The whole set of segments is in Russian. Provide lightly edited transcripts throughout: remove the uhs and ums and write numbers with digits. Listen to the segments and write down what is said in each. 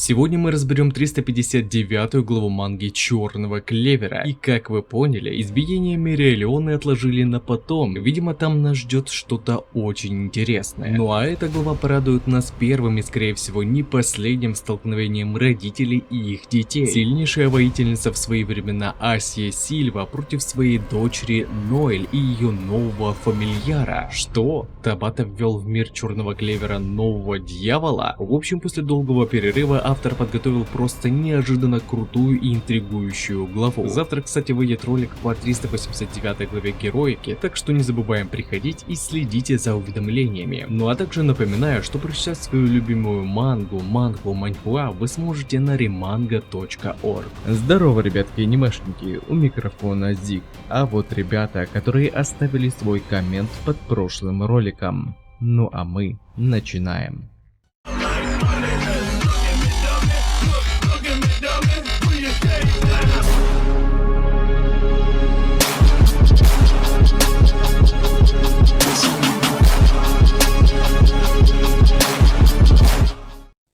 Сегодня мы разберем 359 главу манги Черного Клевера. И как вы поняли, избиение Мириэлионы отложили на потом. Видимо, там нас ждет что-то очень интересное. Ну а эта глава порадует нас первым и, скорее всего, не последним столкновением родителей и их детей. Сильнейшая воительница в свои времена Асия Сильва против своей дочери Ноэль и ее нового фамильяра. Что? Табата ввел в мир Черного Клевера нового дьявола? В общем, после долгого перерыва автор подготовил просто неожиданно крутую и интригующую главу. Завтра, кстати, выйдет ролик по 389 главе Героики, так что не забываем приходить и следите за уведомлениями. Ну а также напоминаю, что прочитать свою любимую манхуа вы сможете на remanga.org. Здорово, ребятки анимешники, у микрофона Зик. А вот ребята, которые оставили свой коммент под прошлым роликом. Ну а мы начинаем.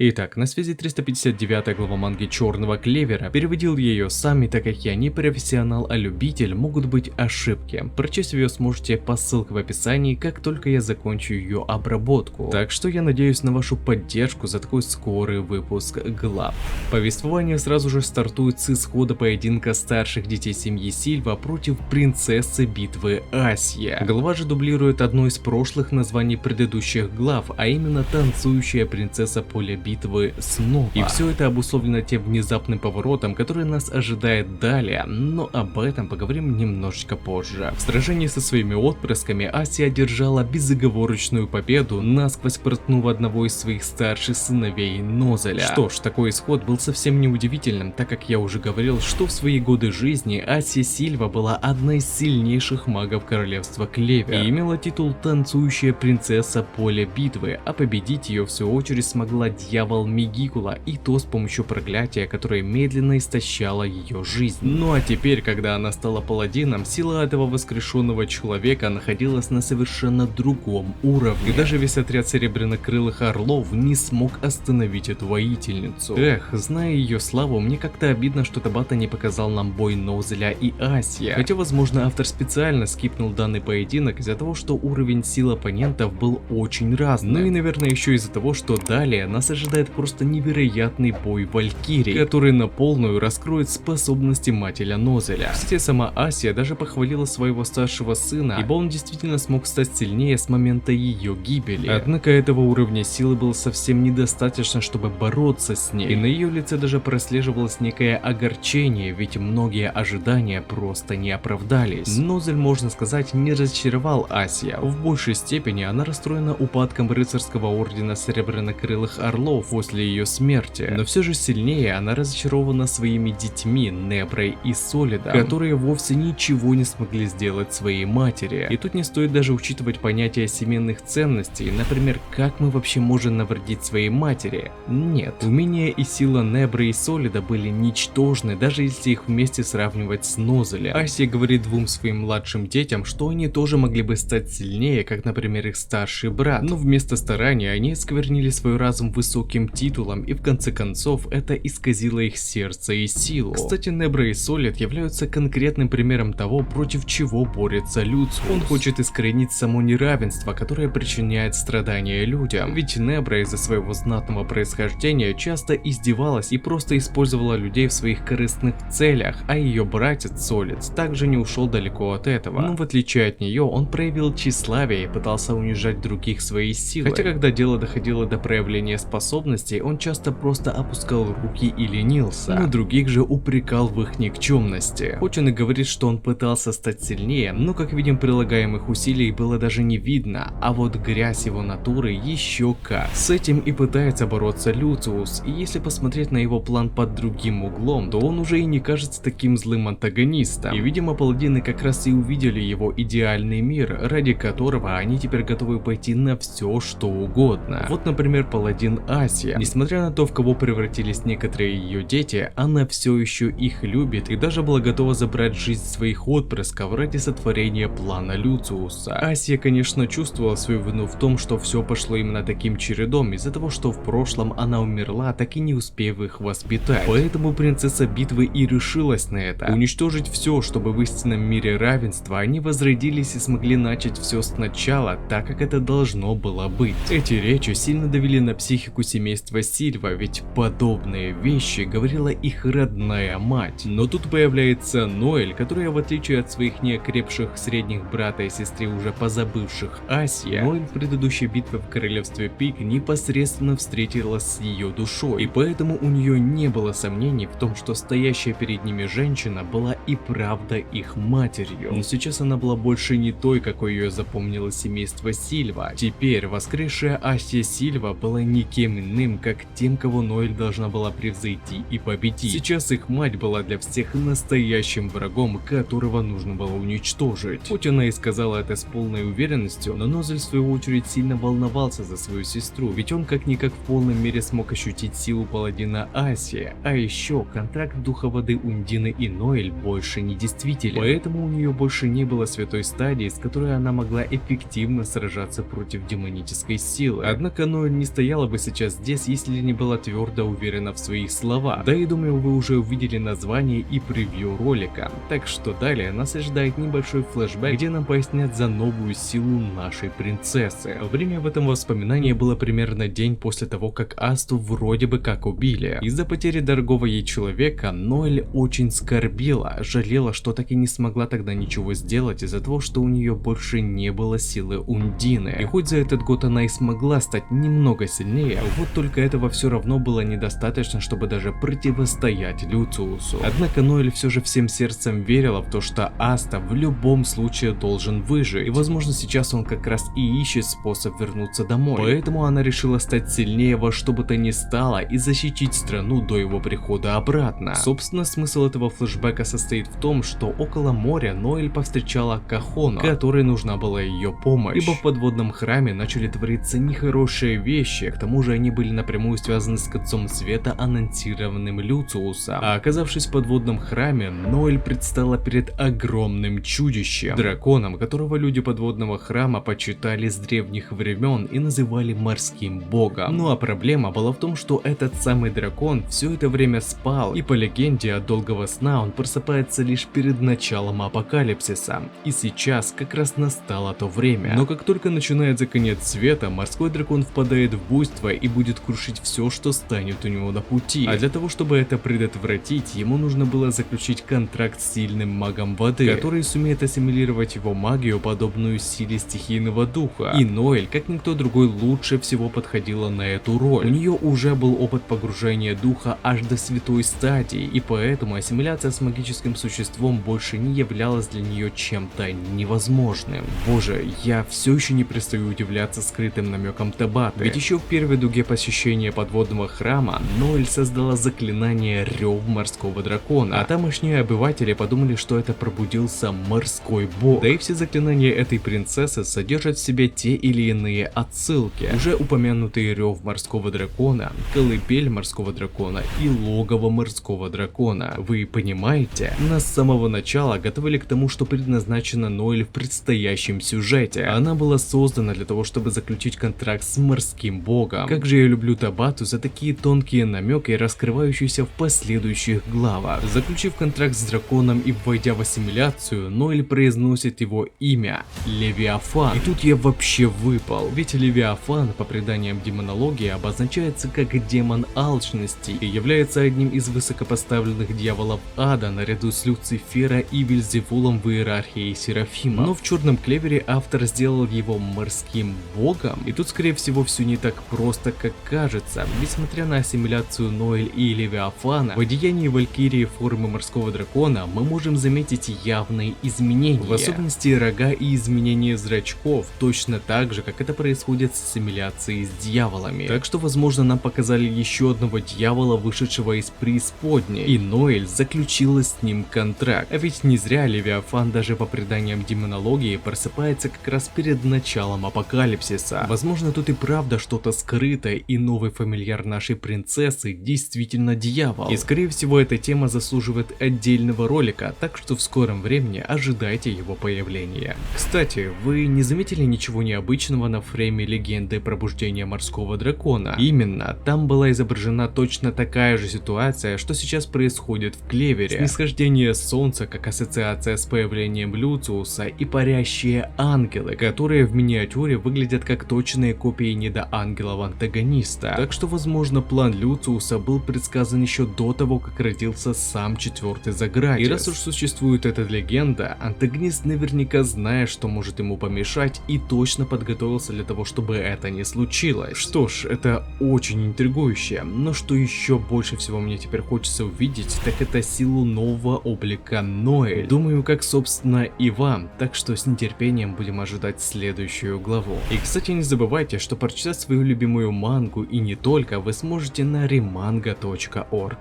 Итак, на связи 359 глава манги Черного Клевера. Переводил ее сами, так как я не профессионал, а любитель, могут быть ошибки. Прочесть ее сможете по ссылке в описании, как только я закончу ее обработку. Так что я надеюсь на вашу поддержку за такой скорый выпуск глав. Повествование сразу же стартует с исхода поединка старших детей семьи Сильва против принцессы битвы Асия. Глава же дублирует одно из прошлых названий предыдущих глав, а именно танцующая принцесса поля битвы снова. И все это обусловлено тем внезапным поворотом, который нас ожидает далее, но об этом поговорим немножечко позже. В сражении со своими отпрысками Асия одержала безоговорочную победу, насквозь проткнув одного из своих старших сыновей Нозеля. Что ж, такой исход был совсем неудивительным, так как я уже говорил, что в свои годы жизни Асия Сильва была одной из сильнейших магов королевства Клевер и имела титул танцующая принцесса поля битвы, а победить ее в свою очередь смогла дьявол Мегикула, и то с помощью проклятия, которое медленно истощало ее жизнь. Ну а теперь, когда она стала паладином, сила этого воскрешенного человека находилась на совершенно другом уровне. И даже весь отряд серебрянокрылых орлов не смог остановить эту воительницу. Эх, зная ее славу, мне как-то обидно, что Табата не показал нам бой Нозеля и Асия. Хотя, возможно, автор специально скипнул данный поединок из-за того, что уровень сил оппонентов был очень разный. Ну и, наверное, еще из-за того, что далее нас ожидает просто невероятный бой Валькирий, который на полную раскроет способности Мателя Нозеля. Кстати, сама Асия даже похвалила своего старшего сына, ибо он действительно смог стать сильнее с момента ее гибели. Однако этого уровня силы было совсем недостаточно, чтобы бороться с ней, и на ее лице даже прослеживалось некое огорчение, ведь многие ожидания просто не оправдались. Нозель, можно сказать, не разочаровал Асия. В большей степени она расстроена упадком рыцарского ордена серебрянокрылых орлов после ее смерти, но все же сильнее она разочарована своими детьми Неброй и Солидом, которые вовсе ничего не смогли сделать своей матери. И тут не стоит даже учитывать понятие семейных ценностей, например, как мы вообще можем навредить своей матери? Нет, умения и сила Небры и Солида были ничтожны, даже если их вместе сравнивать с Нозелем. Асия говорит двум своим младшим детям, что они тоже могли бы стать сильнее, как, например, их старший брат, но вместо старания они осквернили свой разум высоким титулом, и в конце концов это исказило их сердце и силу. Кстати, Небра и Солид являются конкретным примером того, против чего борется Люциус. Он хочет искоренить само неравенство, которое причиняет страдания людям. Ведь Небра из-за своего знатного происхождения часто издевалась и просто использовала людей в своих корыстных целях, а ее братец Солид также не ушел далеко от этого. Но в отличие от нее, он проявил тщеславие и пытался унижать других своей силой. Хотя когда дело доходило до проявления способностей, он часто просто опускал руки и ленился, но других же упрекал в их никчемности. Хоть он и говорит, что он пытался стать сильнее, но, как видим, прилагаемых усилий было даже не видно, а вот грязь его натуры еще как. С этим и пытается бороться Люциус, и если посмотреть на его план под другим углом, то он уже и не кажется таким злым антагонистом. И, видимо, паладины как раз и увидели его идеальный мир, ради которого они теперь готовы пойти на все, что угодно. Вот, например, паладин Асия. Несмотря на то, в кого превратились некоторые ее дети, она все еще их любит и даже была готова забрать жизнь своих отпрысков ради сотворения плана Люциуса. Асия, конечно, чувствовала свою вину в том, что все пошло именно таким чередом, из-за того, что в прошлом она умерла, так и не успев их воспитать. Поэтому принцесса битвы и решилась на это. Уничтожить все, чтобы в истинном мире равенства они возродились и смогли начать все сначала, так как это должно было быть. Эти речи сильно давили на психику семейства Сильва, ведь подобные вещи говорила их родная мать. Но тут появляется Ноэль, которая, в отличие от своих неокрепших средних брата и сестры, уже позабывших Асия, Ноэль в предыдущей битве в королевстве Пик непосредственно встретилась с ее душой, и поэтому у нее не было сомнений в том, что стоящая перед ними женщина была и правда их матерью. Но сейчас она была больше не той, какой ее запомнило семейство Сильва. Теперь воскресшая Асия Сильва была никем иным, как тем, кого Ноэль должна была превзойти и победить. Сейчас их мать была для всех настоящим врагом, которого нужно было уничтожить. Хоть она и сказала это с полной уверенностью, но Нозель в свою очередь сильно волновался за свою сестру, ведь он как-никак в полном мере смог ощутить силу паладина Асия, а еще контракт духа воды Ундины и Ноэль больше не действителен, поэтому у нее больше не было святой стадии, с которой она могла эффективно сражаться против демонической силы. Однако Ноэль не стояла бы сейчас здесь, если не была твердо уверена в своих словах. Да и думаю, вы уже увидели название и превью ролика, так что далее нас ожидает небольшой флешбэк, где нам пояснят за новую силу нашей принцессы. Время в этом воспоминании было примерно день после того, как Асту вроде бы как убили. Из-за потери дорогого ей человека Ноэль очень скорбела, жалела, что так и не смогла тогда ничего сделать из-за того, что у нее больше не было силы Ундины. И хоть за этот год она и смогла стать немного сильнее, вот только этого все равно было недостаточно, чтобы даже противостоять Люциусу. Однако Ноэль все же всем сердцем верила в то, что Аста в любом случае должен выжить, и возможно сейчас он как раз и ищет способ вернуться домой. Поэтому она решила стать сильнее во что бы то ни стало и защитить страну до его прихода обратно. Собственно, смысл этого флешбека состоит в том, что около моря Ноэль повстречала Кахону, которой нужна была ее помощь, ибо в подводном храме начали твориться нехорошие вещи, к тому же они были напрямую связаны с Концом Света, анонсированным Люциусом. А оказавшись в подводном храме, Ноэль предстала перед огромным чудищем, драконом, которого люди подводного храма почитали с древних времен и называли морским богом. Ну а проблема была в том, что этот самый дракон все это время спал, и по легенде от долгого сна он просыпается лишь перед началом апокалипсиса. И сейчас как раз настало то время. Но как только начинается конец света, морской дракон впадает в буйство и будет крушить все, что станет у него на пути. А для того, чтобы это предотвратить, ему нужно было заключить контракт с сильным магом воды, который сумеет ассимилировать его магию, подобную силе стихийного духа. И Ноэль, как никто другой, лучше всего подходила на эту роль. У нее уже был опыт погружения духа аж до святой стадии, и поэтому ассимиляция с магическим существом больше не являлась для нее чем-то невозможным. Боже, я все еще не перестаю удивляться скрытым намеком Табаты. Ведь еще в первой дуге посещения подводного храма Ноэль создала заклинание Рев морского дракона, а тамошние обыватели подумали, что это пробудился морской бог. Да и все заклинания этой принцессы содержат в себе те или иные отсылки. Уже упомянутый Рев морского дракона, колыбель морского дракона и логово морского дракона. Вы понимаете? Нас с самого начала готовили к тому, что предназначена Ноэль в предстоящем сюжете. Она была создана для того, чтобы заключить контракт с морским богом. Как же я люблю Табату за такие тонкие намеки, раскрывающиеся в последующих главах. Заключив контракт с драконом и войдя в ассимиляцию, Ноэль произносит его имя — Левиафан. И тут я вообще выпал, ведь Левиафан, по преданиям демонологии, обозначается как демон алчности и является одним из высокопоставленных дьяволов ада наряду с Люцифера и Вельзевулом в иерархии Серафима. Но в Черном Клевере автор сделал его морским богом, и тут скорее всего все не так просто, как кажется, ведь смотря на ассимиляцию Ноэль и Левиафана, в одеянии Валькирии формы морского дракона мы можем заметить явные изменения, в особенности рога и изменения зрачков, точно так же, как это происходит с ассимиляцией с дьяволами. Так что, возможно, нам показали еще одного дьявола, вышедшего из преисподней, и Ноэль заключила с ним контракт. А ведь не зря Левиафан даже по преданиям демонологии просыпается как раз перед началом апокалипсиса. Возможно, тут и правда что-то скрыто, это и новый фамильяр нашей принцессы действительно дьявол. И скорее всего эта тема заслуживает отдельного ролика, так что в скором времени ожидайте его появления. Кстати, вы не заметили ничего необычного на фрейме легенды пробуждения морского дракона? Именно, там была изображена точно такая же ситуация, что сейчас происходит в Клевере. Снисхождение солнца как ассоциация с появлением Люциуса и парящие ангелы, которые в миниатюре выглядят как точные копии недоангелов-антагониста. Так что возможно план Люциуса был предсказан еще до того, как родился сам четвертый Заградис. И раз уж существует эта легенда, антагонист наверняка знает, что может ему помешать, и точно подготовился для того, чтобы это не случилось. Что ж, это очень интригующе, но что еще больше всего мне теперь хочется увидеть, так это силу нового облика Ноэль. Думаю, как собственно и вам, так что с нетерпением будем ожидать следующую главу. И кстати, не забывайте, что прочитать свою любимую мангу и не только вы сможете на remanga.org.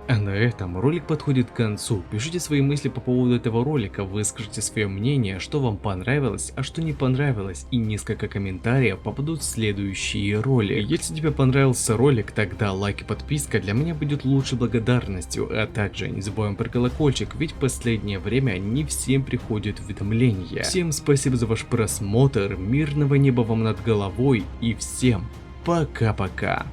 А на этом ролик подходит к концу. Пишите свои мысли по поводу этого ролика, выскажите свое мнение, что вам понравилось, а что не понравилось, и несколько комментариев попадут в следующие ролики. Если тебе понравился ролик, тогда лайк и подписка для меня будет лучшей благодарностью, а также не забываем про колокольчик, ведь в последнее время не всем приходят уведомления. Всем спасибо за ваш просмотр, мирного неба вам над головой и всем пока-пока.